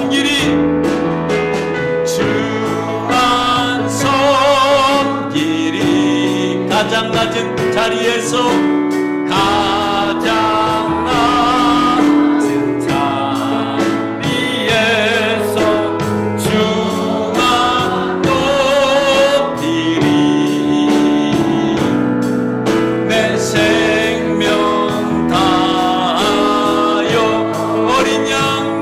손길이 주만 손길이 가장 낮은 자리에서 가장 낮은 자리에서 주만 높이리. 내 생명 다하여 어린 양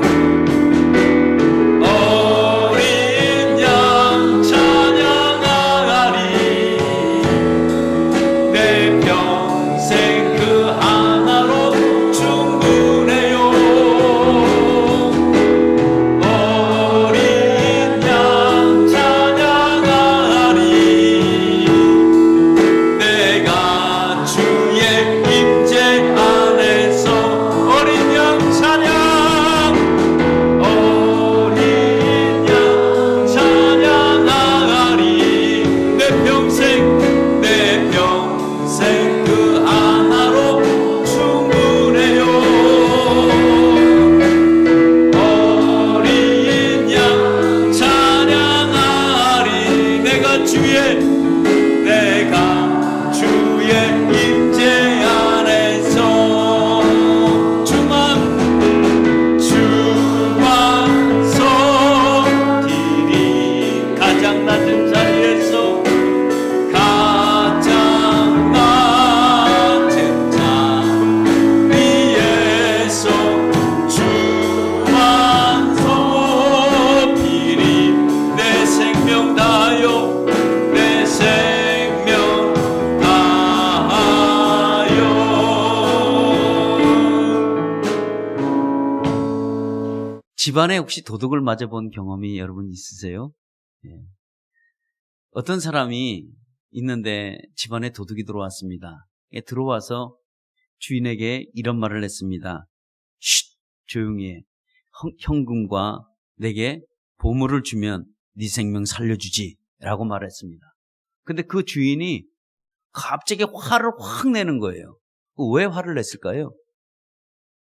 찬양하리. 내 평생 그 하나로 충분해요. 어린 양 찬양하리. 내가 주의 임재 안에서 어린 양 찬양, 어린 양 찬양하리. 내 평생 그 하나로 충분해요. 어린 양 찬양하리. 내가 주의 임재 안에서 주만 손길이 가장 낮은 자리에서 가장 낮은 자리에서 주만 손길이 내 생명 다하여 내 생명 다하여. 집안에 혹시 도둑을 맞아본 경험이 여러분 있으세요? 예. 어떤 사람이 있는데 집안에 도둑이 들어왔습니다. 예, 들어와서 주인에게 이런 말을 했습니다. 쉿! 조용히 해. 현금과 내게 보물을 주면 네 생명 살려주지 라고 말했습니다. 근데 그 주인이 갑자기 화를 확 내는 거예요. 왜 화를 냈을까요?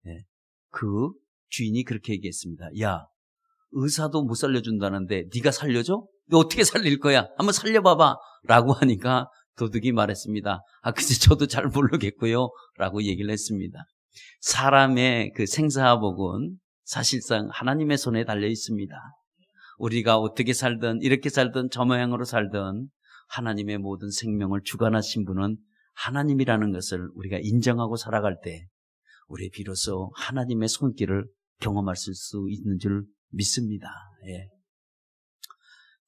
예, 그 주인이 그렇게 얘기했습니다. 야, 의사도 못 살려준다는데 네가 살려줘? 너 어떻게 살릴 거야? 한번 살려봐봐 라고 하니까 도둑이 말했습니다. 글쎄 저도 잘 모르겠고요 라고 얘기를 했습니다. 사람의 그 생사복은 사실상 하나님의 손에 달려 있습니다. 우리가 어떻게 살든 이렇게 살든 저 모양으로 살든 하나님의 모든 생명을 주관하신 분은 하나님이라는 것을 우리가 인정하고 살아갈 때 우리 비로소 하나님의 손길을 경험할 수 있는 줄 믿습니다. 예.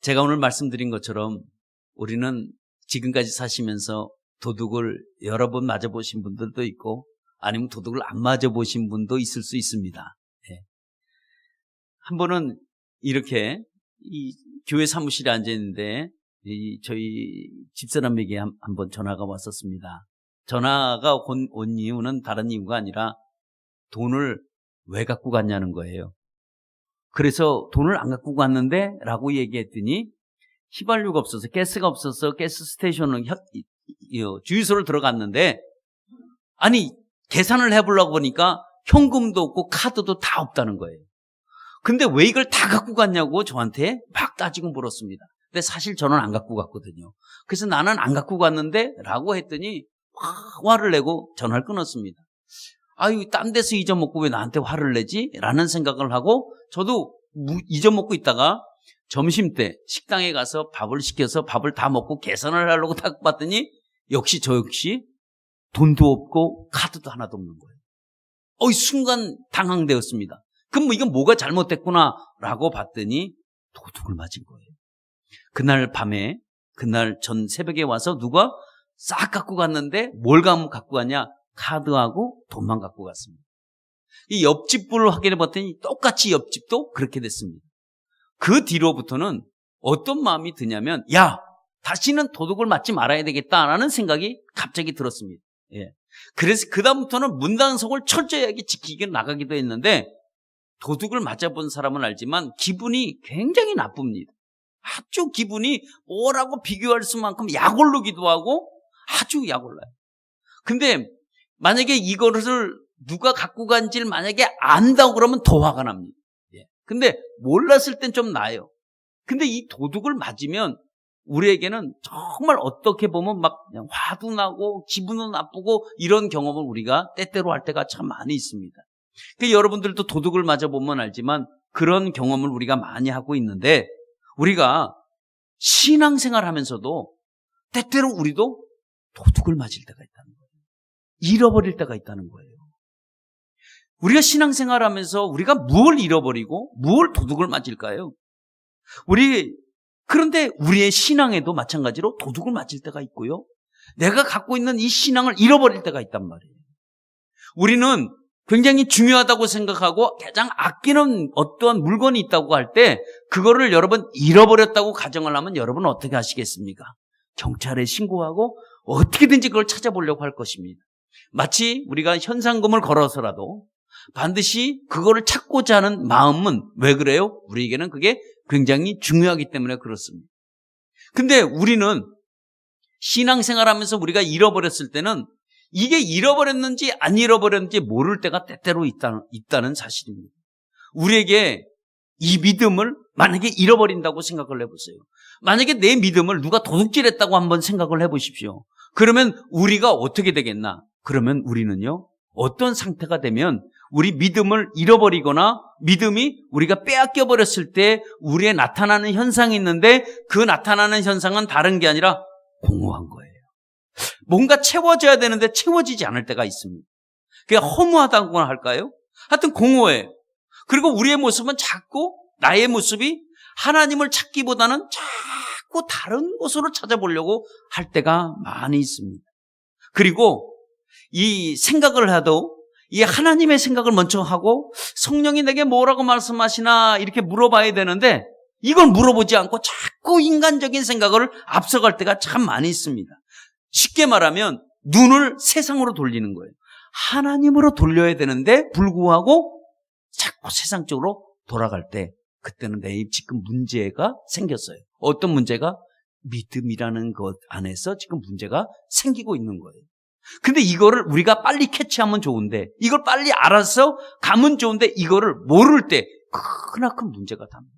제가 오늘 말씀드린 것처럼 우리는 지금까지 사시면서 도둑을 여러 번 맞아보신 분들도 있고 아니면 도둑을 안 맞아보신 분도 있을 수 있습니다. 예. 한 번은 이렇게 이 교회 사무실에 앉아있는데 저희 집사람에게 한번 전화가 왔었습니다. 전화가 온 이유는 다른 이유가 아니라 돈을 왜 갖고 갔냐는 거예요. 그래서 돈을 안 갖고 갔는데 라고 얘기했더니 휘발유가 없어서 가스가 없어서 가스 스테이션을 주유소를 들어갔는데 아니 계산을 해보려고 보니까 현금도 없고 카드도 다 없다는 거예요. 근데 왜 이걸 다 갖고 갔냐고 저한테 막 따지고 물었습니다. 근데 사실 저는 안 갖고 갔거든요. 그래서 나는 안 갖고 갔는데 라고 했더니 화를 내고 전화를 끊었습니다. 아유, 딴 데서 잊어먹고 왜 나한테 화를 내지? 라는 생각을 하고 저도 잊어먹고 있다가 점심때 식당에 가서 밥을 시켜서 밥을 다 먹고 계산을 하려고 딱 봤더니 역시 저 역시 돈도 없고 카드도 하나도 없는 거예요. 순간 당황되었습니다. 그럼 이건 뭐가 잘못됐구나 라고 봤더니 도둑을 맞은 거예요. 그날 밤에 그날 전 새벽에 와서 누가 싹 갖고 갔는데 뭘 갖고 갔냐? 카드하고 돈만 갖고 갔습니다. 이 옆집을 확인해 봤더니 똑같이 옆집도 그렇게 됐습니다. 그 뒤로부터는 어떤 마음이 드냐면 야, 다시는 도둑을 맞지 말아야 되겠다라는 생각이 갑자기 들었습니다. 예. 그래서 그다음부터는 문단속을 철저하게 지키게 나가기도 했는데 도둑을 맞아본 사람은 알지만 기분이 굉장히 나쁩니다. 아주 기분이 뭐라고 비교할 수만큼 약 오르기도 하고 아주 약 올라요. 근데 만약에 이것을 누가 갖고 간지를 만약에 안다고 그러면 더 화가 납니다. 예. 근데 몰랐을 땐 좀 나아요. 근데 이 도둑을 맞으면 우리에게는 정말 어떻게 보면 막 그냥 화도 나고 기분도 나쁘고 이런 경험을 우리가 때때로 할 때가 참 많이 있습니다. 그러니까 여러분들도 도둑을 맞아보면 알지만 그런 경험을 우리가 많이 하고 있는데, 우리가 신앙생활 하면서도 때때로 우리도 도둑을 맞을 때가 있다는 거예요. 잃어버릴 때가 있다는 거예요. 우리가 신앙생활 하면서 우리가 무엇을 잃어버리고 무엇을 도둑을 맞을까요? 그런데 우리의 신앙에도 마찬가지로 도둑을 맞을 때가 있고요. 내가 갖고 있는 이 신앙을 잃어버릴 때가 있단 말이에요. 우리는 굉장히 중요하다고 생각하고 가장 아끼는 어떠한 물건이 있다고 할 때 그거를 여러분 잃어버렸다고 가정을 하면 여러분 어떻게 하시겠습니까? 경찰에 신고하고 어떻게든지 그걸 찾아보려고 할 것입니다. 마치 우리가 현상금을 걸어서라도 반드시 그거를 찾고자 하는 마음은 왜 그래요? 우리에게는 그게 굉장히 중요하기 때문에 그렇습니다. 근데 우리는 신앙생활하면서 우리가 잃어버렸을 때는 이게 잃어버렸는지 안 잃어버렸는지 모를 때가 때때로 있다는 사실입니다. 우리에게 이 믿음을 만약에 잃어버린다고 생각을 해보세요. 만약에 내 믿음을 누가 도둑질했다고 한번 생각을 해보십시오. 그러면 우리가 어떻게 되겠나? 그러면 우리는요, 어떤 상태가 되면 우리 믿음을 잃어버리거나 믿음이 우리가 빼앗겨 버렸을 때 우리의 나타나는 현상이 있는데, 그 나타나는 현상은 다른 게 아니라 공허한 거예요. 뭔가 채워져야 되는데 채워지지 않을 때가 있습니다. 그게 허무하다고 할까요? 하여튼 공허해요. 그리고 우리의 모습은 자꾸 나의 모습이 하나님을 찾기보다는 자꾸 다른 곳으로 찾아보려고 할 때가 많이 있습니다. 그리고 이 생각을 해도 이 하나님의 생각을 먼저 하고 성령이 내게 뭐라고 말씀하시나 이렇게 물어봐야 되는데, 이걸 물어보지 않고 자꾸 인간적인 생각을 앞서갈 때가 참 많이 있습니다. 쉽게 말하면 눈을 세상으로 돌리는 거예요. 하나님으로 돌려야 되는데 불구하고 자꾸 세상 쪽으로 돌아갈 때, 그때는 내 지금 문제가 생겼어요. 어떤 문제가? 믿음이라는 것 안에서 지금 문제가 생기고 있는 거예요. 근데 이거를 우리가 빨리 캐치하면 좋은데, 이걸 빨리 알아서 가면 좋은데, 이거를 모를 때 크나큰 문제가 답니다.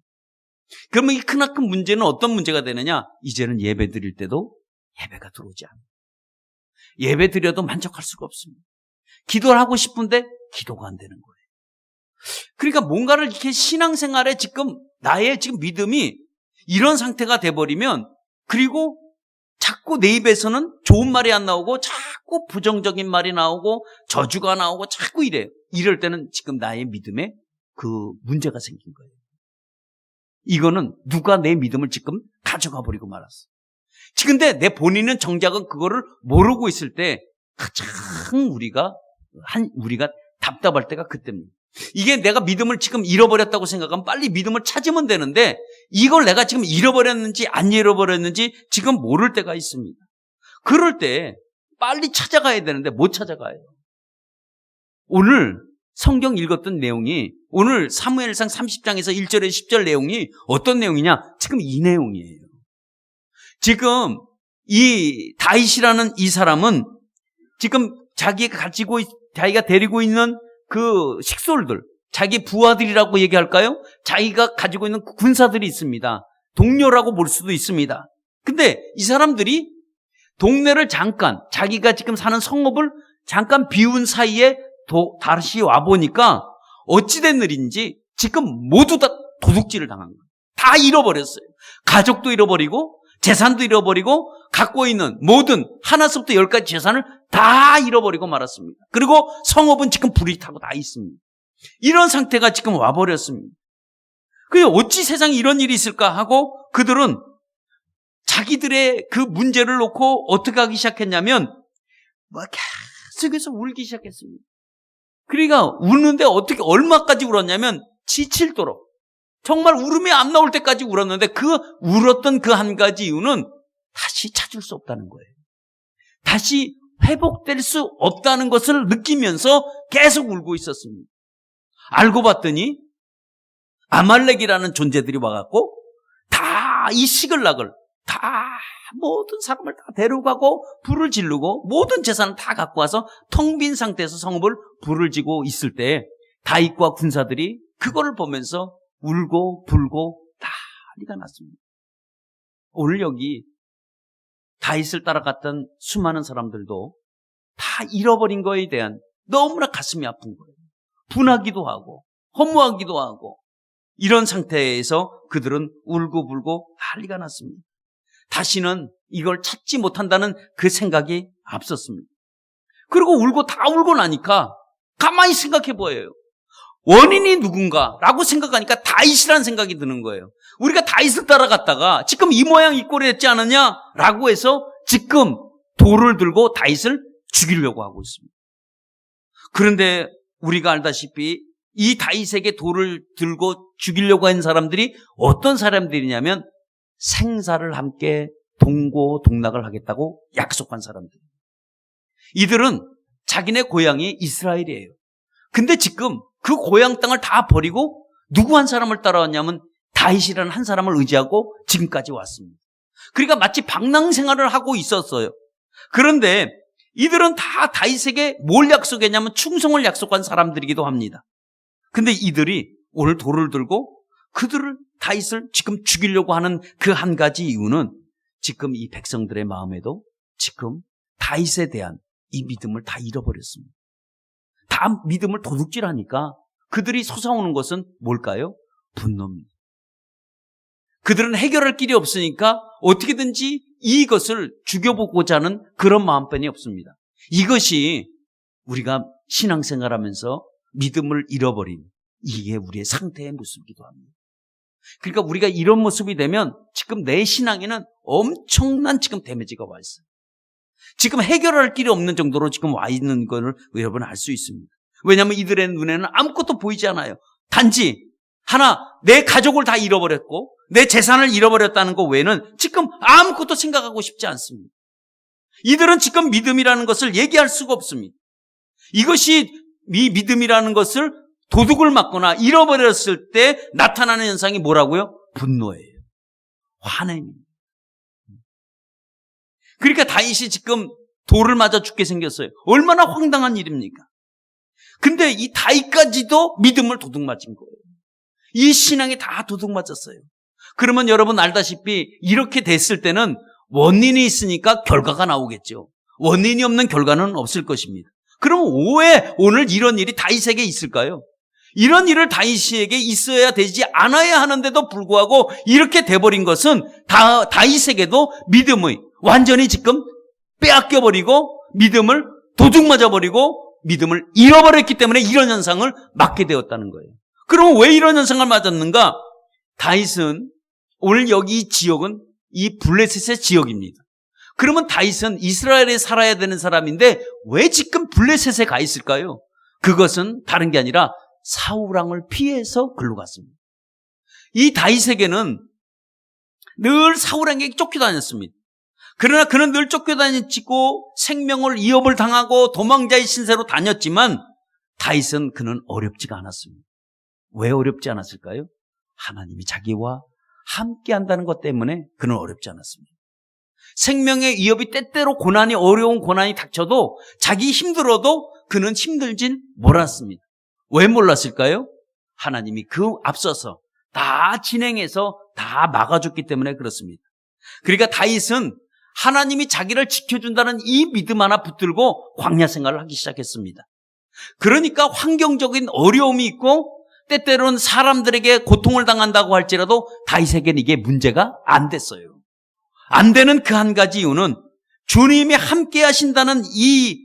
그러면 이 크나큰 문제는 어떤 문제가 되느냐? 이제는 예배 드릴 때도 예배가 들어오지 않아요. 예배 드려도 만족할 수가 없습니다. 기도를 하고 싶은데 기도가 안 되는 거예요. 그러니까 뭔가를 이렇게 신앙생활에 지금 나의 지금 믿음이 이런 상태가 돼버리면, 그리고 자꾸 내 입에서는 좋은 말이 안 나오고 자꾸 부정적인 말이 나오고 저주가 나오고 자꾸 이래요. 이럴 때는 지금 나의 믿음에 그 문제가 생긴 거예요. 이거는 누가 내 믿음을 지금 가져가 버리고 말았어. 근데 내 본인은 정작은 그거를 모르고 있을 때 가장 우리가 답답할 때가 그때입니다. 이게 내가 믿음을 지금 잃어버렸다고 생각하면 빨리 믿음을 찾으면 되는데, 이걸 내가 지금 잃어버렸는지 안 잃어버렸는지 지금 모를 때가 있습니다. 그럴 때 빨리 찾아가야 되는데 못 찾아가요. 오늘 성경 읽었던 내용이, 오늘 사무엘상 30장에서 1절에 10절 내용이 어떤 내용이냐? 지금 이 내용이에요. 지금 이 다윗이라는 이 사람은 지금 자기가 데리고 있는 그 식솔들, 자기 부하들이라고 얘기할까요? 자기가 가지고 있는 군사들이 있습니다. 동료라고 볼 수도 있습니다. 근데 이 사람들이 동네를 잠깐, 자기가 지금 사는 성읍을 잠깐 비운 사이에 다시 와보니까 어찌된 일인지 지금 모두 다 도둑질을 당한 거예요. 다 잃어버렸어요. 가족도 잃어버리고 재산도 잃어버리고 갖고 있는 모든 하나서부터 열까지 재산을 다 잃어버리고 말았습니다. 그리고 성읍은 지금 불이 타고 다 있습니다. 이런 상태가 지금 와버렸습니다. 그래서 어찌 세상에 이런 일이 있을까 하고 그들은 자기들의 그 문제를 놓고 어떻게 하기 시작했냐면 계속해서 울기 시작했습니다. 그러니까 우는데 어떻게 얼마까지 울었냐면 지칠도록, 정말 울음이 안 나올 때까지 울었는데, 그 울었던 그 한 가지 이유는 다시 찾을 수 없다는 거예요. 다시 회복될 수 없다는 것을 느끼면서 계속 울고 있었습니다. 알고 봤더니 아말렉이라는 존재들이 와갖고 다 이 시글락을 다 모든 사람을 다 데려가고 불을 지르고 모든 재산을 다 갖고 와서 텅 빈 상태에서 성읍을 불을 지고 있을 때 다윗과 군사들이 그거를 보면서 울고 불고 난리가 났습니다. 오늘 여기 다윗을 따라갔던 수많은 사람들도 다 잃어버린 거에 대한 너무나 가슴이 아픈 거예요. 분하기도 하고 허무하기도 하고 이런 상태에서 그들은 울고불고 난리가 났습니다. 다시는 이걸 찾지 못한다는 그 생각이 앞섰습니다. 그리고 울고 다 울고 나니까 가만히 생각해 보여요. 원인이 누군가라고 생각하니까 다윗이라는 생각이 드는 거예요. 우리가 다윗을 따라갔다가 지금 이 모양 이 꼴이 됐지 않느냐라고 해서 지금 돌을 들고 다윗을 죽이려고 하고 있습니다. 그런데 우리가 알다시피 이 다윗에게 돌을 들고 죽이려고 한 사람들이 어떤 사람들이냐면 생사를 함께 동고동락을 하겠다고 약속한 사람들. 이들은 자기네 고향이 이스라엘이에요. 근데 지금 그 고향 땅을 다 버리고 누구 한 사람을 따라왔냐면 다윗이라는 한 사람을 의지하고 지금까지 왔습니다. 그러니까 마치 방랑 생활을 하고 있었어요. 그런데 이들은 다 다윗에게 뭘 약속했냐면 충성을 약속한 사람들이기도 합니다. 근데 이들이 오늘 돌을 들고 그들을 다윗을 지금 죽이려고 하는 그 한 가지 이유는 지금 이 백성들의 마음에도 지금 다윗에 대한 이 믿음을 다 잃어버렸습니다. 다 믿음을 도둑질하니까 그들이 솟아오는 것은 뭘까요? 분노입니다. 그들은 해결할 길이 없으니까 어떻게든지 이것을 죽여보고자 하는 그런 마음뿐이 없습니다. 이것이 우리가 신앙생활하면서 믿음을 잃어버린 이게 우리의 상태의 모습이기도 합니다. 그러니까 우리가 이런 모습이 되면 지금 내 신앙에는 엄청난 지금 데미지가 와 있어요. 지금 해결할 길이 없는 정도로 지금 와 있는 걸 여러분 알 수 있습니다. 왜냐하면 이들의 눈에는 아무것도 보이지 않아요. 단지 하나 내 가족을 다 잃어버렸고 내 재산을 잃어버렸다는 것 외에는 지금 아무것도 생각하고 싶지 않습니다. 이들은 지금 믿음이라는 것을 얘기할 수가 없습니다. 이것이 이 믿음이라는 것을 도둑을 맞거나 잃어버렸을 때 나타나는 현상이 뭐라고요? 분노예요. 화냄입니다. 그러니까 다윗이 지금 돌을 맞아 죽게 생겼어요. 얼마나 황당한 일입니까? 근데 이 다윗까지도 믿음을 도둑맞은 거예요. 이 신앙이 다 도둑맞았어요. 그러면 여러분 알다시피 이렇게 됐을 때는 원인이 있으니까 결과가 나오겠죠. 원인이 없는 결과는 없을 것입니다. 그럼 왜 오늘 이런 일이 다윗에게 있을까요? 이런 일을 다윗에게 있어야 되지 않아야 하는데도 불구하고 이렇게 돼버린 것은 다윗에게도 믿음의 완전히 지금 빼앗겨버리고 믿음을 도둑맞아버리고 믿음을 잃어버렸기 때문에 이런 현상을 맞게 되었다는 거예요. 그럼 왜 이런 현상을 맞았는가? 다윗은 오늘 여기 이 지역은 이 블레셋의 지역입니다. 그러면 다윗은 이스라엘에 살아야 되는 사람인데 왜 지금 블레셋에 가 있을까요? 그것은 다른 게 아니라 사울왕을 피해서 글로 갔습니다. 이 다윗에게는 늘 사울왕에게 쫓겨다녔습니다. 그러나 그는 늘 쫓겨다니고 생명을 위협을 당하고 도망자의 신세로 다녔지만 다윗은 그는 어렵지가 않았습니다. 왜 어렵지 않았을까요? 하나님이 자기와 함께 한다는 것 때문에 그는 어렵지 않았습니다. 생명의 위협이 때때로 어려운 고난이 닥쳐도 자기 힘들어도 그는 힘들진 몰랐습니다. 왜 몰랐을까요? 하나님이 그 앞서서 다 진행해서 다 막아줬기 때문에 그렇습니다. 그러니까 다윗은 하나님이 자기를 지켜준다는 이 믿음 하나 붙들고 광야 생활을 하기 시작했습니다. 그러니까 환경적인 어려움이 있고 때때로는 사람들에게 고통을 당한다고 할지라도 다윗에게는 이게 문제가 안 됐어요. 안 되는 그 한 가지 이유는 주님이 함께 하신다는 이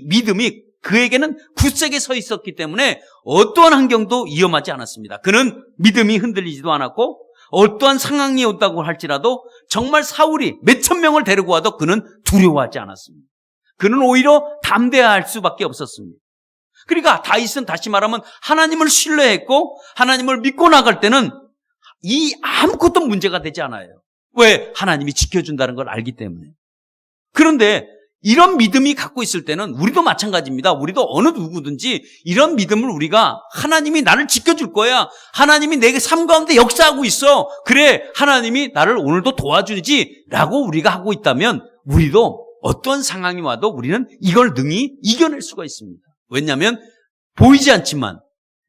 믿음이 그에게는 굳세게 서 있었기 때문에 어떠한 환경도 위험하지 않았습니다. 그는 믿음이 흔들리지도 않았고 어떠한 상황이 온다고 할지라도 정말 사울이 몇천 명을 데리고 와도 그는 두려워하지 않았습니다. 그는 오히려 담대할 수밖에 없었습니다. 그러니까 다윗은 다시 말하면 하나님을 신뢰했고 하나님을 믿고 나갈 때는 이 아무것도 문제가 되지 않아요. 왜? 하나님이 지켜준다는 걸 알기 때문에. 그런데 이런 믿음이 갖고 있을 때는 우리도 마찬가지입니다. 우리도 어느 누구든지 이런 믿음을 우리가 하나님이 나를 지켜줄 거야. 하나님이 내 삶 가운데 역사하고 있어. 그래, 하나님이 나를 오늘도 도와주지 라고 우리가 하고 있다면 우리도 어떤 상황이 와도 우리는 이걸 능히 이겨낼 수가 있습니다. 왜냐하면 보이지 않지만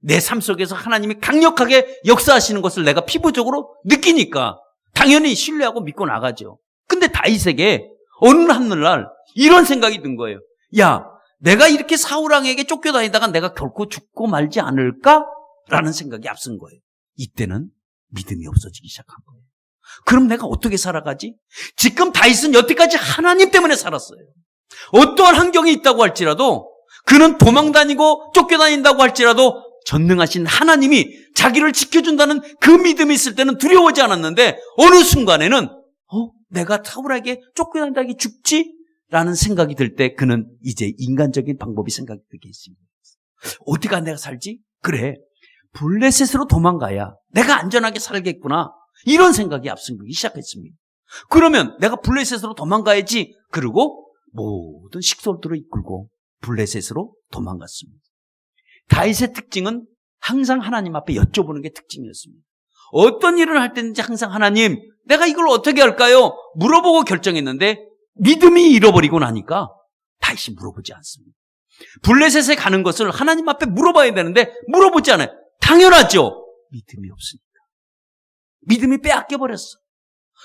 내 삶 속에서 하나님이 강력하게 역사하시는 것을 내가 피부적으로 느끼니까 당연히 신뢰하고 믿고 나가죠. 근데 다윗에게 어느 한날 이런 생각이 든 거예요. 야, 내가 이렇게 사울 왕에게 쫓겨다니다가 내가 결코 죽고 말지 않을까? 라는 생각이 앞선 거예요. 이때는 믿음이 없어지기 시작한 거예요. 그럼 내가 어떻게 살아가지? 지금 다윗은 여태까지 하나님 때문에 살았어요. 어떠한 환경이 있다고 할지라도, 그는 도망다니고 쫓겨다닌다고 할지라도 전능하신 하나님이 자기를 지켜준다는 그 믿음이 있을 때는 두려워하지 않았는데, 어느 순간에는 내가 사울에게 쫓겨다니다가 죽지? 라는 생각이 들 때 그는 이제 인간적인 방법이 생각이 들게 했습니다. 어디가 내가 살지? 그래, 블레셋으로 도망가야 내가 안전하게 살겠구나, 이런 생각이 앞서기 시작했습니다. 그러면 내가 블레셋으로 도망가야지. 그리고 모든 식솔들을 이끌고 블레셋으로 도망갔습니다. 다윗의 특징은 항상 하나님 앞에 여쭤보는 게 특징이었습니다. 어떤 일을 할 때든지 항상 하나님, 내가 이걸 어떻게 할까요? 물어보고 결정했는데 믿음이 잃어버리고 나니까 다윗이 물어보지 않습니다. 블레셋에 가는 것을 하나님 앞에 물어봐야 되는데 물어보지 않아요. 당연하죠. 믿음이 없으니까. 믿음이 빼앗겨버렸어.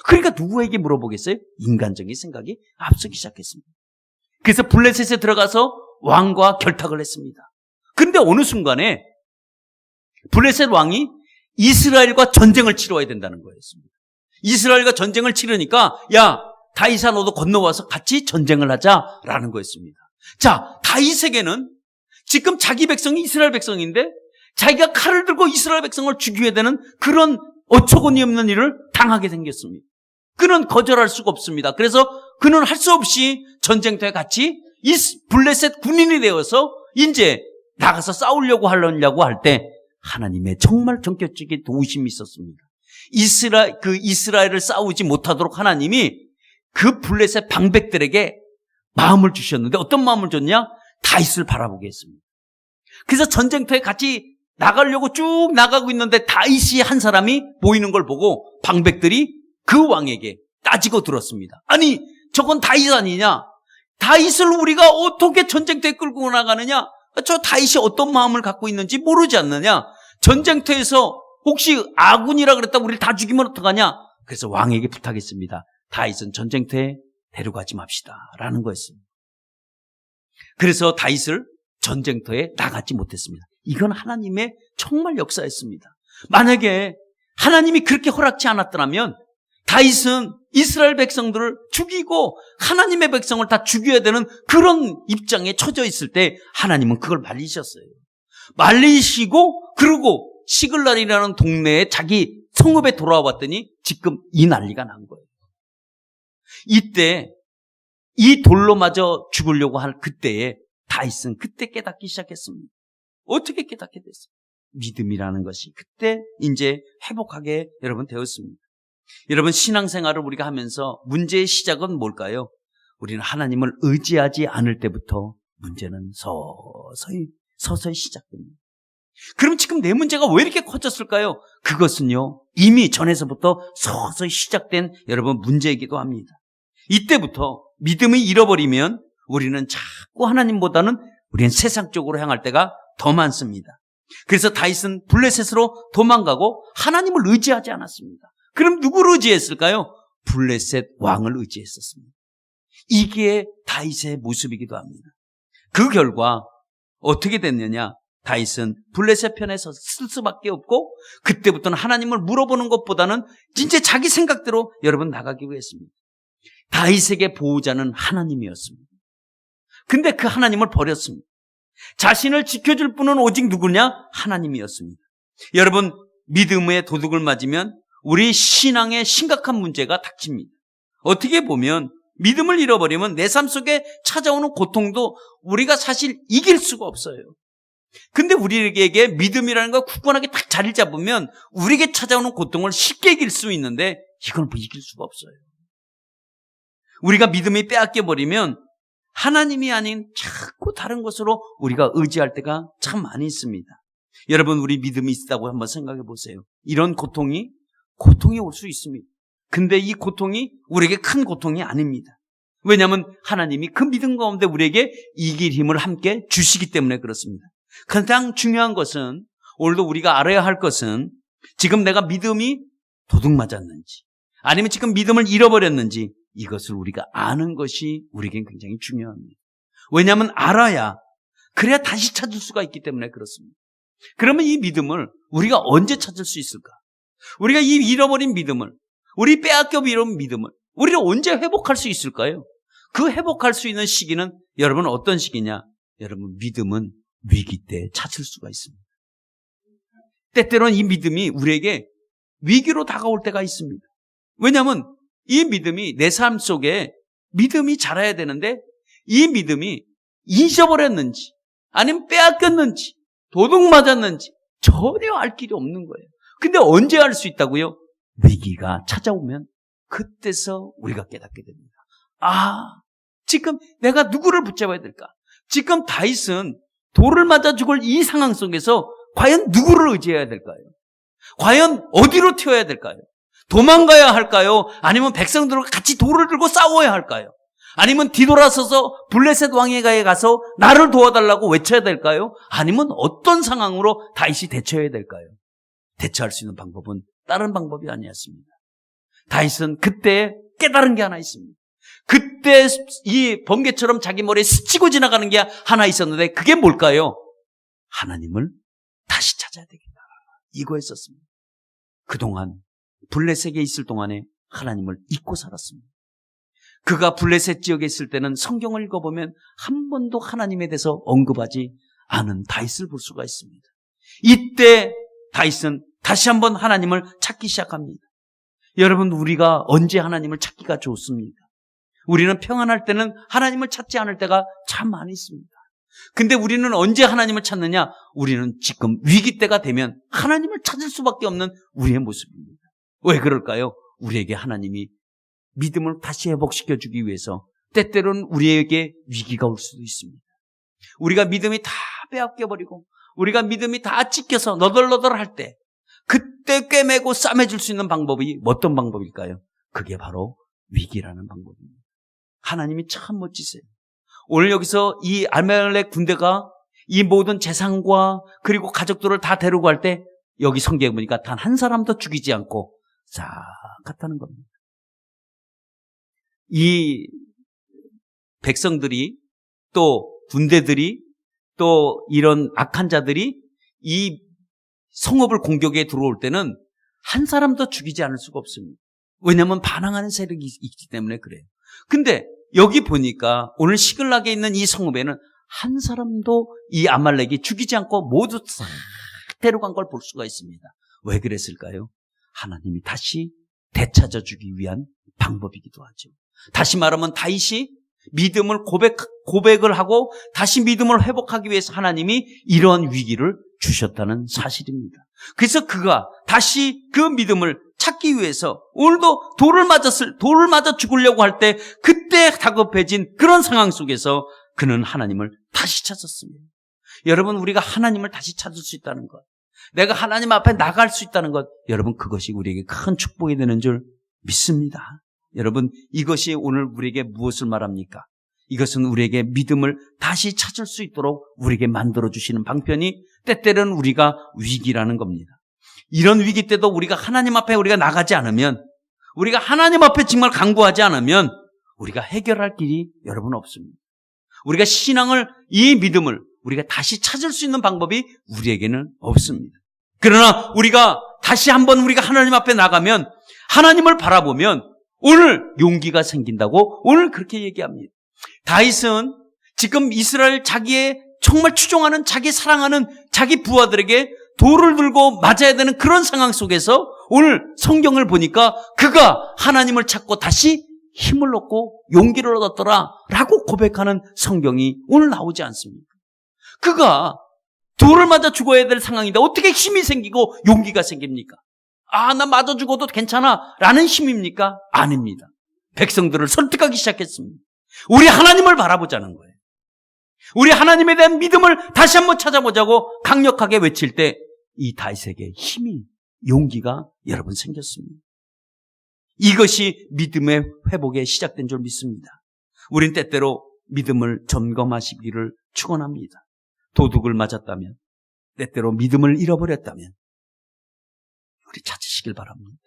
그러니까 누구에게 물어보겠어요? 인간적인 생각이 앞서기 시작했습니다. 그래서 블레셋에 들어가서 왕과 결탁을 했습니다. 그런데 어느 순간에 블레셋 왕이 이스라엘과 전쟁을 치러야 된다는 거였습니다. 이스라엘과 전쟁을 치르니까 야, 다윗아, 너도 건너와서 같이 전쟁을 하자라는 거였습니다. 자, 다윗에게는 지금 자기 백성이 이스라엘 백성인데 자기가 칼을 들고 이스라엘 백성을 죽여야 되는 그런 어처구니 없는 일을 당하게 생겼습니다. 그는 거절할 수가 없습니다. 그래서 그는 할 수 없이 전쟁터에 같이 블레셋 군인이 되어서 이제 나가서 싸우려고 하려고 할 때 하나님의 정말 전격적인 도우심이 있었습니다. 이스라엘을 싸우지 못하도록 하나님이 그 블레셋 방백들에게 마음을 주셨는데 어떤 마음을 줬냐? 다윗을 바라보게 했습니다. 그래서 전쟁터에 같이 나가려고 쭉 나가고 있는데 다윗이 한 사람이 보이는 걸 보고 방백들이 그 왕에게 따지고 들었습니다. 아니, 저건 다윗 아니냐? 다윗을 우리가 어떻게 전쟁터에 끌고 나가느냐? 저 다윗이 어떤 마음을 갖고 있는지 모르지 않느냐? 전쟁터에서 혹시 아군이라 그랬다 우리를 다 죽이면 어떡하냐? 그래서 왕에게 부탁했습니다. 다윗은 전쟁터에 데려가지 맙시다 라는 거였습니다. 그래서 다윗을 전쟁터에 나가지 못했습니다. 이건 하나님의 정말 역사였습니다. 만약에 하나님이 그렇게 허락지 않았더라면 다윗은 이스라엘 백성들을 죽이고 하나님의 백성을 다 죽여야 되는 그런 입장에 처져 있을 때 하나님은 그걸 말리셨어요. 말리시고 그러고 시글락이라는 동네에 자기 성읍에 돌아와 봤더니 지금 이 난리가 난 거예요. 이때 이 돌로 맞아 죽으려고 할 그때에 다윗은 그때 깨닫기 시작했습니다. 어떻게 깨닫게 됐어요? 믿음이라는 것이 그때 이제 회복하게 여러분 되었습니다. 여러분, 신앙생활을 우리가 하면서 문제의 시작은 뭘까요? 우리는 하나님을 의지하지 않을 때부터 문제는 서서히 시작됩니다. 그럼 지금 내 문제가 왜 이렇게 커졌을까요? 그것은요, 이미 전에서부터 서서히 시작된 여러분 문제이기도 합니다. 이때부터 믿음을 잃어버리면 우리는 자꾸 하나님보다는 우리는 세상적으로 향할 때가 더 많습니다. 그래서 다윗은 블레셋으로 도망가고 하나님을 의지하지 않았습니다. 그럼 누구를 의지했을까요? 블레셋 왕을 의지했었습니다. 이게 다윗의 모습이기도 합니다. 그 결과 어떻게 됐느냐? 다윗은 블레셋 편에 쓸 수밖에 없고 그때부터는 하나님을 물어보는 것보다는 진짜 자기 생각대로 여러분 나가기로 했습니다. 다윗에게 보호자는 하나님이었습니다. 근데 그 하나님을 버렸습니다. 자신을 지켜줄 분은 오직 누구냐? 하나님이었습니다. 여러분, 믿음의 도둑을 맞으면 우리 신앙에 심각한 문제가 닥칩니다. 어떻게 보면 믿음을 잃어버리면 내 삶 속에 찾아오는 고통도 우리가 사실 이길 수가 없어요. 근데 우리에게 믿음이라는 걸 굳건하게 딱 자리를 잡으면 우리에게 찾아오는 고통을 쉽게 이길 수 있는데 이걸 이길 수가 없어요. 우리가 믿음이 빼앗겨버리면 하나님이 아닌 자꾸 다른 것으로 우리가 의지할 때가 참 많이 있습니다. 여러분, 우리 믿음이 있다고 한번 생각해 보세요. 이런 고통이 올 수 있습니다. 근데 이 고통이 우리에게 큰 고통이 아닙니다. 왜냐하면 하나님이 그 믿음 가운데 우리에게 이길 힘을 함께 주시기 때문에 그렇습니다. 가장 중요한 것은 오늘도 우리가 알아야 할 것은 지금 내가 믿음이 도둑 맞았는지 아니면 지금 믿음을 잃어버렸는지 이것을 우리가 아는 것이 우리에겐 굉장히 중요합니다. 왜냐하면 알아야 그래야 다시 찾을 수가 있기 때문에 그렇습니다. 그러면 이 믿음을 우리가 언제 찾을 수 있을까? 우리가 이 잃어버린 믿음을, 우리 빼앗겨 잃은 믿음을 우리가 언제 회복할 수 있을까요? 그 회복할 수 있는 시기는 여러분 어떤 시기냐? 여러분 믿음은 위기 때 찾을 수가 있습니다. 때때로는 이 믿음이 우리에게 위기로 다가올 때가 있습니다. 왜냐하면 이 믿음이 내 삶 속에 믿음이 자라야 되는데 이 믿음이 잊어버렸는지 아니면 빼앗겼는지 도둑 맞았는지 전혀 알 길이 없는 거예요. 근데 언제 알 수 있다고요? 위기가 찾아오면 그때서 우리가 깨닫게 됩니다. 지금 내가 누구를 붙잡아야 될까? 지금 다윗은 돌을 맞아 죽을 이 상황 속에서 과연 누구를 의지해야 될까요? 과연 어디로 튀어야 될까요? 도망가야 할까요? 아니면 백성들과 같이 돌을 들고 싸워야 할까요? 아니면 뒤돌아서서 블레셋 왕에게 가서 나를 도와달라고 외쳐야 될까요? 아니면 어떤 상황으로 다윗이 대처해야 될까요? 대처할 수 있는 방법은 다른 방법이 아니었습니다. 다윗은 그때 깨달은 게 하나 있습니다. 그때 이 번개처럼 자기 머리에 스치고 지나가는 게 하나 있었는데 그게 뭘까요? 하나님을 다시 찾아야 되겠다. 이거였었습니다. 그동안 블레셋에 있을 동안에 하나님을 잊고 살았습니다. 그가 블레셋 지역에 있을 때는 성경을 읽어보면 한 번도 하나님에 대해서 언급하지 않은 다윗을 볼 수가 있습니다. 이때 다윗은 다시 한번 하나님을 찾기 시작합니다. 여러분, 우리가 언제 하나님을 찾기가 좋습니까? 우리는 평안할 때는 하나님을 찾지 않을 때가 참 많이 있습니다. 근데 우리는 언제 하나님을 찾느냐? 우리는 지금 위기 때가 되면 하나님을 찾을 수밖에 없는 우리의 모습입니다. 왜 그럴까요? 우리에게 하나님이 믿음을 다시 회복시켜주기 위해서 때때로는 우리에게 위기가 올 수도 있습니다. 우리가 믿음이 다 빼앗겨버리고 우리가 믿음이 다 찢겨서 너덜너덜할 때 그때 꿰매고 싸매줄 수 있는 방법이 어떤 방법일까요? 그게 바로 위기라는 방법입니다. 하나님이 참 멋지세요. 오늘 여기서 이 아말렉 군대가 이 모든 재산과 그리고 가족들을 다 데리고 갈 때 여기 성경에 보니까 단 한 사람도 죽이지 않고 싹 갔다는 겁니다. 이 백성들이 또 군대들이 또 이런 악한 자들이 이 성읍을 공격에 들어올 때는 한 사람도 죽이지 않을 수가 없습니다. 왜냐하면 반항하는 세력이 있기 때문에 그래요. 근데 여기 보니까 오늘 시글락에 있는 이 성읍에는 한 사람도 이 아말렉이 죽이지 않고 모두 싹 데려간 걸 볼 수가 있습니다. 왜 그랬을까요? 하나님이 다시 되찾아주기 위한 방법이기도 하죠. 다시 말하면 다윗이 믿음을 고백을 하고 다시 믿음을 회복하기 위해서 하나님이 이러한 위기를 주셨다는 사실입니다. 그래서 그가 다시 그 믿음을 찾기 위해서 오늘도 돌을 맞아 죽으려고 할 때 그때 다급해진 그런 상황 속에서 그는 하나님을 다시 찾았습니다. 여러분, 우리가 하나님을 다시 찾을 수 있다는 것, 내가 하나님 앞에 나갈 수 있다는 것, 여러분 그것이 우리에게 큰 축복이 되는 줄 믿습니다. 여러분, 이것이 오늘 우리에게 무엇을 말합니까? 이것은 우리에게 믿음을 다시 찾을 수 있도록 우리에게 만들어주시는 방편이 때때로는 우리가 위기라는 겁니다. 이런 위기 때도 우리가 하나님 앞에 우리가 나가지 않으면, 우리가 하나님 앞에 정말 간구하지 않으면 우리가 해결할 길이 여러분 없습니다. 우리가 신앙을, 이 믿음을 우리가 다시 찾을 수 있는 방법이 우리에게는 없습니다. 그러나 우리가 다시 한번 우리가 하나님 앞에 나가면, 하나님을 바라보면 오늘 용기가 생긴다고 오늘 그렇게 얘기합니다. 다윗은 지금 이스라엘 자기의 정말 추종하는, 자기 사랑하는 자기 부하들에게 돌을 들고 맞아야 되는 그런 상황 속에서 오늘 성경을 보니까 그가 하나님을 찾고 다시 힘을 얻고 용기를 얻었더라 라고 고백하는 성경이 오늘 나오지 않습니까? 그가 돌을 맞아 죽어야 될 상황인데 어떻게 힘이 생기고 용기가 생깁니까? 나 맞아 죽어도 괜찮아 라는 힘입니까? 아닙니다. 백성들을 설득하기 시작했습니다. 우리 하나님을 바라보자는 거예요. 우리 하나님에 대한 믿음을 다시 한번 찾아보자고 강력하게 외칠 때 이 다윗에게 힘이, 용기가 여러분 생겼습니다. 이것이 믿음의 회복에 시작된 줄 믿습니다. 우린 때때로 믿음을 점검하시기를 축원합니다. 도둑을 맞았다면, 때때로 믿음을 잃어버렸다면 우리 찾으시길 바랍니다.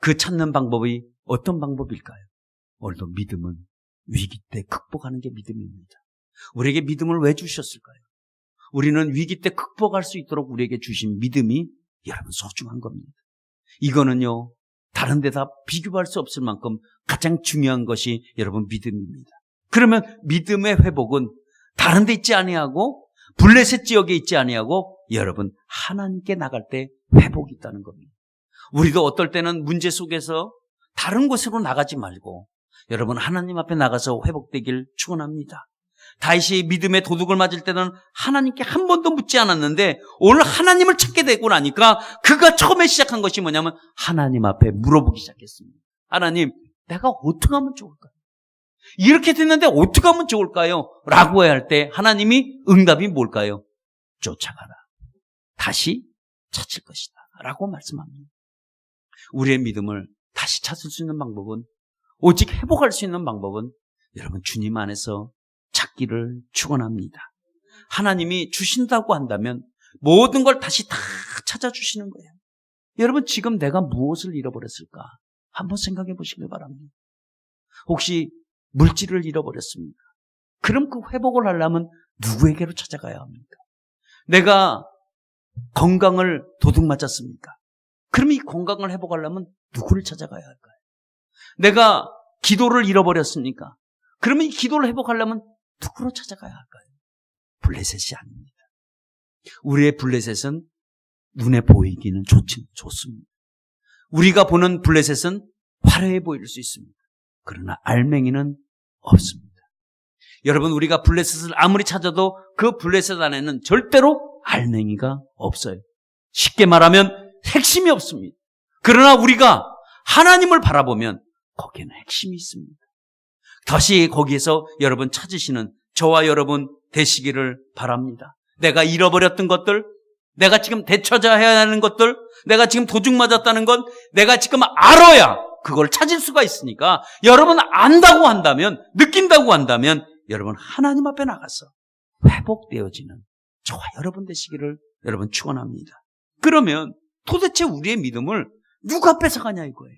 그 찾는 방법이 어떤 방법일까요? 오늘도 믿음은 위기 때 극복하는 게 믿음입니다. 우리에게 믿음을 왜 주셨을까요? 우리는 위기 때 극복할 수 있도록 우리에게 주신 믿음이 여러분 소중한 겁니다. 이거는요, 다른 데다 비교할 수 없을 만큼 가장 중요한 것이 여러분 믿음입니다. 그러면 믿음의 회복은 다른 데 있지 아니하고 블레셋 지역에 있지 아니하고 여러분 하나님께 나갈 때 회복이 있다는 겁니다. 우리도 어떨 때는 문제 속에서 다른 곳으로 나가지 말고 여러분 하나님 앞에 나가서 회복되길 축원합니다. 다윗이 믿음의 도둑을 맞을 때는 하나님께 한 번도 묻지 않았는데 오늘 하나님을 찾게 되고 나니까 그가 처음에 시작한 것이 뭐냐면 하나님 앞에 물어보기 시작했습니다. 하나님, 내가 어떻게 하면 좋을까요? 이렇게 됐는데 어떻게 하면 좋을까요? 라고 할 때 하나님이 응답이 뭘까요? 쫓아가라. 다시 찾을 것이다. 라고 말씀합니다. 우리의 믿음을 다시 찾을 수 있는 방법은, 오직 회복할 수 있는 방법은 여러분 주님 안에서 찾기를 축원합니다. 하나님이 주신다고 한다면 모든 걸 다시 다 찾아주시는 거예요. 여러분 지금 내가 무엇을 잃어버렸을까? 한번 생각해 보시길 바랍니다. 혹시 물질을 잃어버렸습니까? 그럼 그 회복을 하려면 누구에게로 찾아가야 합니까? 내가 건강을 도둑 맞았습니까? 그럼 이 건강을 회복하려면 누구를 찾아가야 할까요? 내가 기도를 잃어버렸습니까? 그러면 이 기도를 회복하려면 누구로 찾아가야 할까요? 블레셋이 아닙니다. 우리의 블레셋은 눈에 보이기는 좋습니다. 우리가 보는 블레셋은 화려해 보일 수 있습니다. 그러나 알맹이는 없습니다. 여러분 우리가 블레셋을 아무리 찾아도 그 블레셋 안에는 절대로 알맹이가 없어요. 쉽게 말하면 핵심이 없습니다. 그러나 우리가 하나님을 바라보면 거기에는 핵심이 있습니다. 다시 거기에서 여러분 찾으시는 저와 여러분 되시기를 바랍니다. 내가 잃어버렸던 것들, 내가 지금 되찾아야 하는 것들, 내가 지금 도둑 맞았다는 건 내가 지금 알아야 그걸 찾을 수가 있으니까 여러분 안다고 한다면, 느낀다고 한다면 여러분 하나님 앞에 나가서 회복되어지는 저와 여러분 되시기를 여러분 축원합니다. 그러면 도대체 우리의 믿음을 누가 뺏어가냐 이거예요.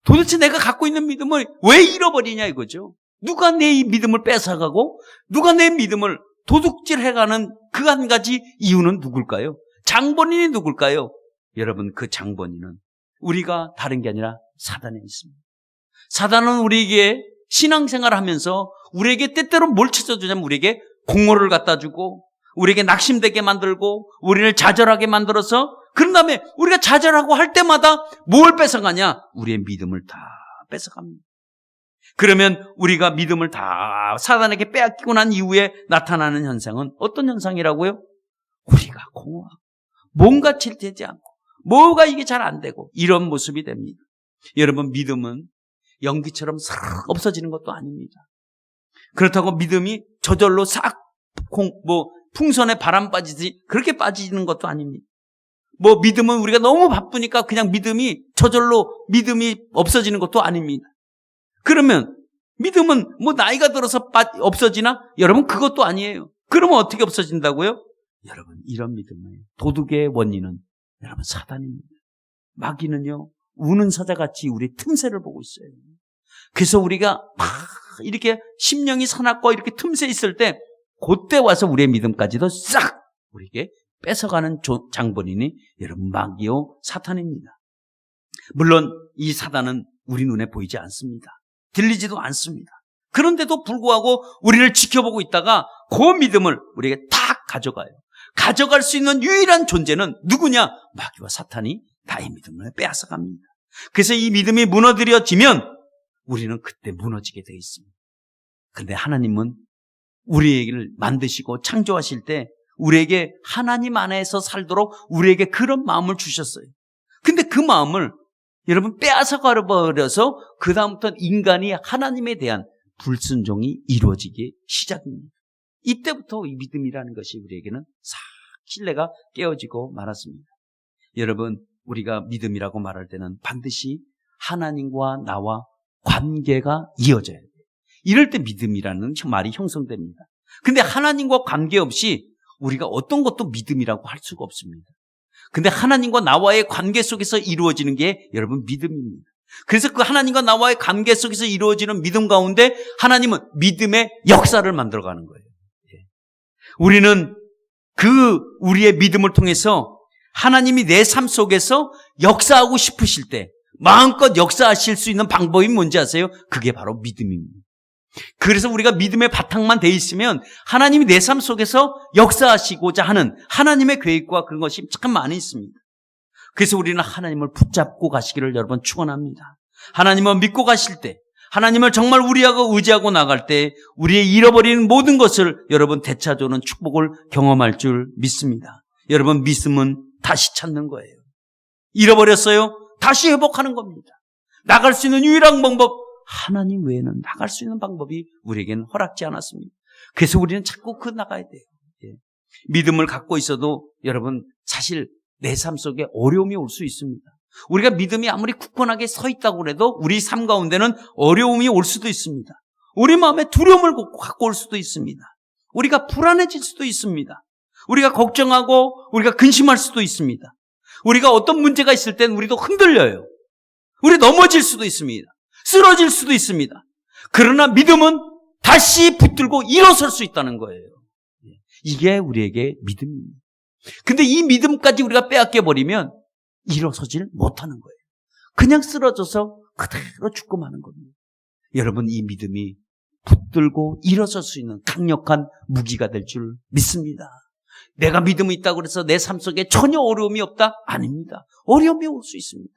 도대체 내가 갖고 있는 믿음을 왜 잃어버리냐 이거죠. 누가 내 믿음을 뺏어가고 누가 내 믿음을 도둑질해가는 그 한 가지 이유는 누굴까요? 장본인이 누굴까요? 여러분 그 장본인은 우리가 다른 게 아니라 사단에 있습니다. 사단은 우리에게 신앙생활을 하면서 우리에게 때때로 뭘 찾아주냐면 우리에게 공허를 갖다 주고 우리에게 낙심되게 만들고 우리를 좌절하게 만들어서 그런 다음에 우리가 좌절하고 할 때마다 뭘 뺏어가냐? 우리의 믿음을 다 뺏어갑니다. 그러면 우리가 믿음을 다 사단에게 빼앗기고 난 이후에 나타나는 현상은 어떤 현상이라고요? 우리가 공허하고 뭔가 칠되지 않고 뭐가 이게 잘 안 되고 이런 모습이 됩니다. 여러분 믿음은 연기처럼 싹 없어지는 것도 아닙니다. 그렇다고 믿음이 저절로 싹 풍선에 바람 빠지듯이 그렇게 빠지는 것도 아닙니다. 믿음은 우리가 너무 바쁘니까 그냥 믿음이 저절로 믿음이 없어지는 것도 아닙니다. 그러면 믿음은 나이가 들어서 없어지나? 여러분 그것도 아니에요. 그러면 어떻게 없어진다고요? 여러분 이런 믿음은 도둑의 원인은 여러분 사단입니다. 마귀는요 우는 사자같이 우리 틈새를 보고 있어요. 그래서 우리가 막 이렇게 심령이 사납고 이렇게 틈새 있을 때 그때 와서 우리의 믿음까지도 싹 우리에게 뺏어가는 장본인이 여러분 마귀요 사탄입니다. 물론 이 사단은 우리 눈에 보이지 않습니다. 들리지도 않습니다. 그런데도 불구하고 우리를 지켜보고 있다가 그 믿음을 우리에게 딱 가져가요. 가져갈 수 있는 유일한 존재는 누구냐? 마귀와 사탄이 나의 믿음을 빼앗아갑니다. 그래서 이 믿음이 무너뜨려지면 우리는 그때 무너지게 되어 있습니다. 그런데 하나님은 우리를 만드시고 창조하실 때 우리에게 하나님 안에서 살도록 우리에게 그런 마음을 주셨어요. 근데 그 마음을 여러분 빼앗아버려서 그 다음부터 인간이 하나님에 대한 불순종이 이루어지기 시작입니다. 이때부터 이 믿음이라는 것이 우리에게는 싹 신뢰가 깨어지고 말았습니다. 여러분 우리가 믿음이라고 말할 때는 반드시 하나님과 나와 관계가 이어져야 돼요. 이럴 때 믿음이라는 말이 형성됩니다. 근데 하나님과 관계없이 우리가 어떤 것도 믿음이라고 할 수가 없습니다. 근데 하나님과 나와의 관계 속에서 이루어지는 게 여러분 믿음입니다. 그래서 그 하나님과 나와의 관계 속에서 이루어지는 믿음 가운데 하나님은 믿음의 역사를 만들어가는 거예요. 우리는 우리의 믿음을 통해서 하나님이 내 삶 속에서 역사하고 싶으실 때 마음껏 역사하실 수 있는 방법이 뭔지 아세요? 그게 바로 믿음입니다. 그래서 우리가 믿음의 바탕만 돼 있으면 하나님이 내 삶 속에서 역사하시고자 하는 하나님의 계획과 그런 것이 참 많이 있습니다. 그래서 우리는 하나님을 붙잡고 가시기를 여러분 축원합니다. 하나님을 믿고 가실 때, 하나님을 정말 우리하고 의지하고 나갈 때 우리의 잃어버린 모든 것을 여러분 되찾아오는 축복을 경험할 줄 믿습니다. 여러분 믿음은 다시 찾는 거예요. 잃어버렸어요? 다시 회복하는 겁니다. 나갈 수 있는 유일한 방법, 하나님 외에는 나갈 수 있는 방법이 우리에게는 허락지 않았습니다. 그래서 우리는 자꾸 나가야 돼요. 믿음을 갖고 있어도 여러분 사실 내 삶 속에 어려움이 올 수 있습니다. 우리가 믿음이 아무리 굳건하게 서 있다고 해도 우리 삶 가운데는 어려움이 올 수도 있습니다. 우리 마음에 두려움을 갖고 올 수도 있습니다. 우리가 불안해질 수도 있습니다. 우리가 걱정하고 우리가 근심할 수도 있습니다. 우리가 어떤 문제가 있을 땐 우리도 흔들려요. 우리 넘어질 수도 있습니다. 쓰러질 수도 있습니다. 그러나 믿음은 다시 붙들고 일어설 수 있다는 거예요. 이게 우리에게 믿음입니다. 근데 이 믿음까지 우리가 빼앗겨버리면 일어서질 못하는 거예요. 그냥 쓰러져서 그대로 죽고 마는 겁니다. 여러분 이 믿음이 붙들고 일어설 수 있는 강력한 무기가 될 줄 믿습니다. 내가 믿음이 있다고 해서 내 삶 속에 전혀 어려움이 없다? 아닙니다. 어려움이 올 수 있습니다.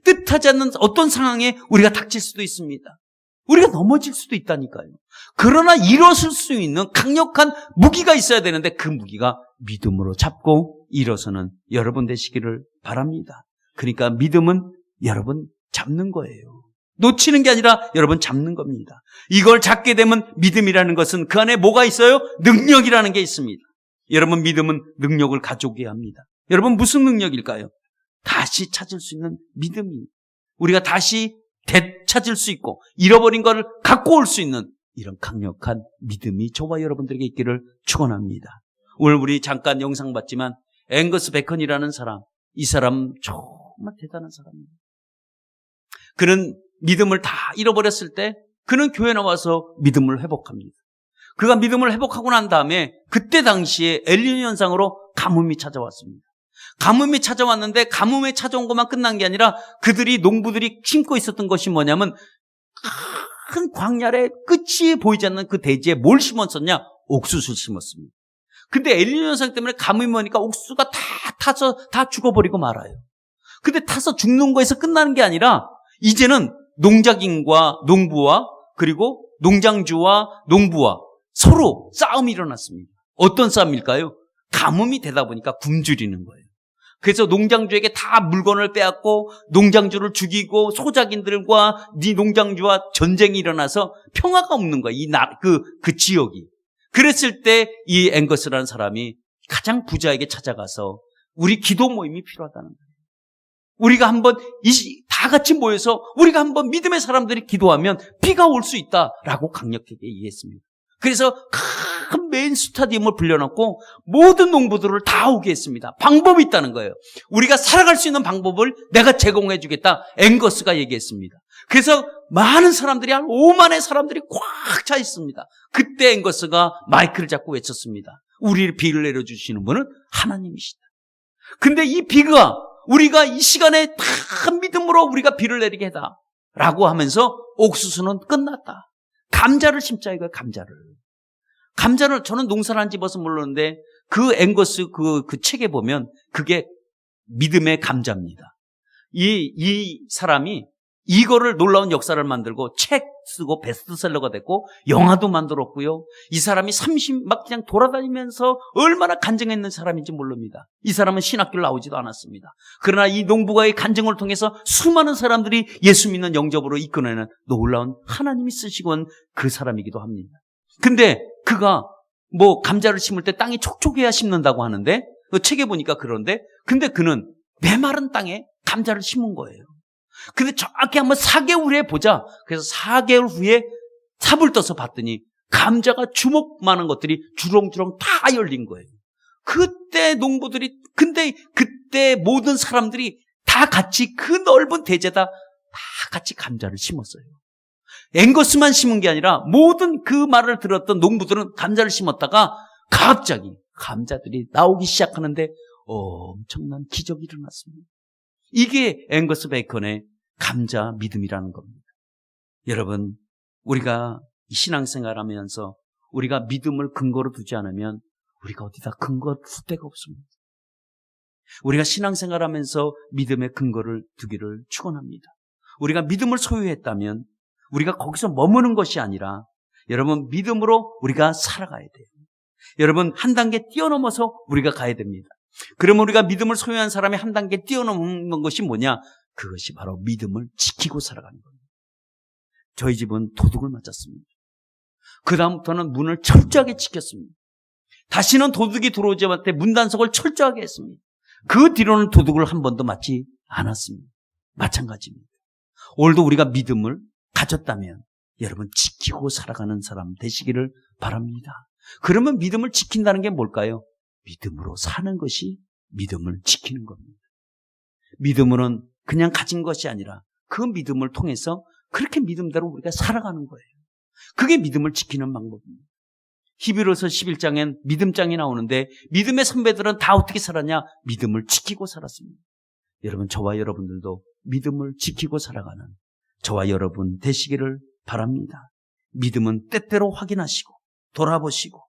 뜻하지 않는 어떤 상황에 우리가 닥칠 수도 있습니다. 우리가 넘어질 수도 있다니까요. 그러나 일어설 수 있는 강력한 무기가 있어야 되는데 그 무기가 믿음으로 잡고 일어서는 여러분 되시기를 바랍니다. 그러니까 믿음은 여러분 잡는 거예요. 놓치는 게 아니라 여러분 잡는 겁니다. 이걸 잡게 되면 믿음이라는 것은 그 안에 뭐가 있어요? 능력이라는 게 있습니다. 여러분 믿음은 능력을 가져오게 합니다. 여러분 무슨 능력일까요? 다시 찾을 수 있는 믿음이, 우리가 다시 되찾을 수 있고 잃어버린 것을 갖고 올 수 있는 이런 강력한 믿음이 저와 여러분들에게 있기를 축원합니다. 오늘 우리 잠깐 영상 봤지만 앵거스 베컨이라는 사람, 이 사람 정말 대단한 사람입니다. 그는 믿음을 다 잃어버렸을 때 그는 교회 나와서 믿음을 회복합니다. 그가 믿음을 회복하고 난 다음에 그때 당시에 엘니뇨 현상으로 가뭄이 찾아왔습니다. 가뭄이 찾아왔는데 가뭄에 찾아온 것만 끝난 게 아니라 그들이 농부들이 심고 있었던 것이 뭐냐면 큰 광야의 끝이 보이지 않는 그 대지에 뭘 심었었냐? 옥수수를 심었습니다. 근데 엘니뇨 현상 때문에 가뭄이 오니까 옥수수가 다 타서 다 죽어버리고 말아요. 근데 타서 죽는 거에서 끝나는 게 아니라 이제는 농작인과 농부와 그리고 농장주와 농부와 서로 싸움이 일어났습니다. 어떤 싸움일까요? 가뭄이 되다 보니까 굶주리는 거예요. 그래서 농장주에게 다 물건을 빼앗고 농장주를 죽이고 소작인들과 네 농장주와 전쟁이 일어나서 평화가 없는 거예요. 그 지역이. 그랬을 때 이 앵거스라는 사람이 가장 부자에게 찾아가서 우리 기도 모임이 필요하다는 거예요. 우리가 한번 다 같이 모여서 우리가 한번 믿음의 사람들이 기도하면 비가 올 수 있다라고 강력하게 얘기했습니다. 그래서 큰 메인 스타디움을 불려놓고 모든 농부들을 다 오게 했습니다. 방법이 있다는 거예요. 우리가 살아갈 수 있는 방법을 내가 제공해 주겠다. 앵거스가 얘기했습니다. 그래서 많은 사람들이 한 5만의 사람들이 꽉 차 있습니다. 그때 앵거스가 마이크를 잡고 외쳤습니다. 우리를 비를 내려주시는 분은 하나님이시다. 근데 이 비가 우리가 이 시간에 다 믿음으로 우리가 비를 내리게 해다 라고 하면서 옥수수는 끝났다. 감자를 심자 이거예요. 감자를 저는 농사를 안 집어서 모르는데 그 앵거스 그 책에 보면 그게 믿음의 감자입니다. 이 사람이 이거를 놀라운 역사를 만들고 책 쓰고 베스트셀러가 됐고 영화도 만들었고요. 이 사람이 막 그냥 돌아다니면서 얼마나 간증했는 사람인지 모릅니다. 이 사람은 신학교를 나오지도 않았습니다. 그러나 이 농부가의 간증을 통해서 수많은 사람들이 예수 믿는 영접으로 이끌어내는 놀라운 하나님이 쓰시고 온 그 사람이기도 합니다. 근데 그가 뭐 감자를 심을 때 땅이 촉촉해야 심는다고 하는데 그 책에 보니까 그런데 근데 그는 메마른 땅에 감자를 심은 거예요. 근데 정확히 한번 4개월 후에 보자. 그래서 4개월 후에 삽을 떠서 봤더니 감자가 주먹만한 것들이 주렁주렁 다 열린 거예요. 그때 농부들이, 근데 그때 모든 사람들이 다 같이 그 넓은 대지에다 다 같이 감자를 심었어요. 앵거스만 심은 게 아니라 모든 그 말을 들었던 농부들은 감자를 심었다가 갑자기 감자들이 나오기 시작하는데 엄청난 기적이 일어났습니다. 이게 앵거스 베이컨의 감자 믿음이라는 겁니다. 여러분, 우리가 신앙생활 하면서 우리가 믿음을 근거로 두지 않으면 우리가 어디다 근거 둘 데가 없습니다. 우리가 신앙생활 하면서 믿음의 근거를 두기를 축원합니다. 우리가 믿음을 소유했다면 우리가 거기서 머무는 것이 아니라 여러분, 믿음으로 우리가 살아가야 돼요. 여러분, 한 단계 뛰어넘어서 우리가 가야 됩니다. 그러면 우리가 믿음을 소유한 사람이 한 단계 뛰어넘는 것이 뭐냐? 그것이 바로 믿음을 지키고 살아가는 겁니다. 저희 집은 도둑을 맞았습니다. 그 다음부터는 문을 철저하게 지켰습니다. 다시는 도둑이 들어오지 않을 때 문단속을 철저하게 했습니다. 그 뒤로는 도둑을 한 번도 맞지 않았습니다. 마찬가지입니다. 오늘도 우리가 믿음을 가졌다면 여러분, 지키고 살아가는 사람 되시기를 바랍니다. 그러면 믿음을 지킨다는 게 뭘까요? 믿음으로 사는 것이 믿음을 지키는 겁니다. 믿음으로는 그냥 가진 것이 아니라 그 믿음을 통해서 그렇게 믿음대로 우리가 살아가는 거예요. 그게 믿음을 지키는 방법입니다. 히브리서 11장엔 믿음장이 나오는데 믿음의 선배들은 다 어떻게 살았냐? 믿음을 지키고 살았습니다. 여러분, 저와 여러분들도 믿음을 지키고 살아가는 저와 여러분 되시기를 바랍니다. 믿음은 때때로 확인하시고 돌아보시고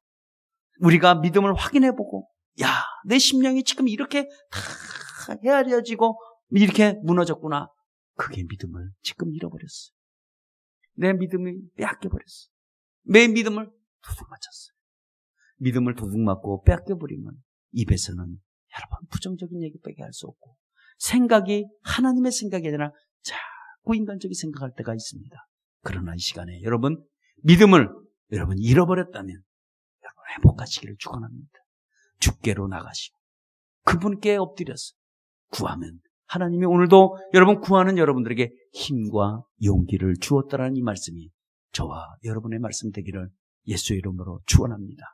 우리가 믿음을 확인해보고, 야, 내 심령이 지금 이렇게 다 헤아려지고 이렇게 무너졌구나. 그게 믿음을 지금 잃어버렸어요. 내 믿음이 빼앗겨버렸어요. 내 믿음을 도둑 맞췄어요. 믿음을 도둑 맞고 빼앗겨버리면 입에서는 여러분 부정적인 얘기밖에 할 수 없고 생각이 하나님의 생각이 아니라 자꾸 인간적인 생각할 때가 있습니다. 그러나 이 시간에 여러분 믿음을 여러분 잃어버렸다면 여러분 회복하시기를 축원합니다. 주께로 나가시고 그분께 엎드려서 구하면 하나님이 오늘도 여러분 구하는 여러분들에게 힘과 용기를 주었다라는 이 말씀이 저와 여러분의 말씀 되기를 예수의 이름으로 축원합니다.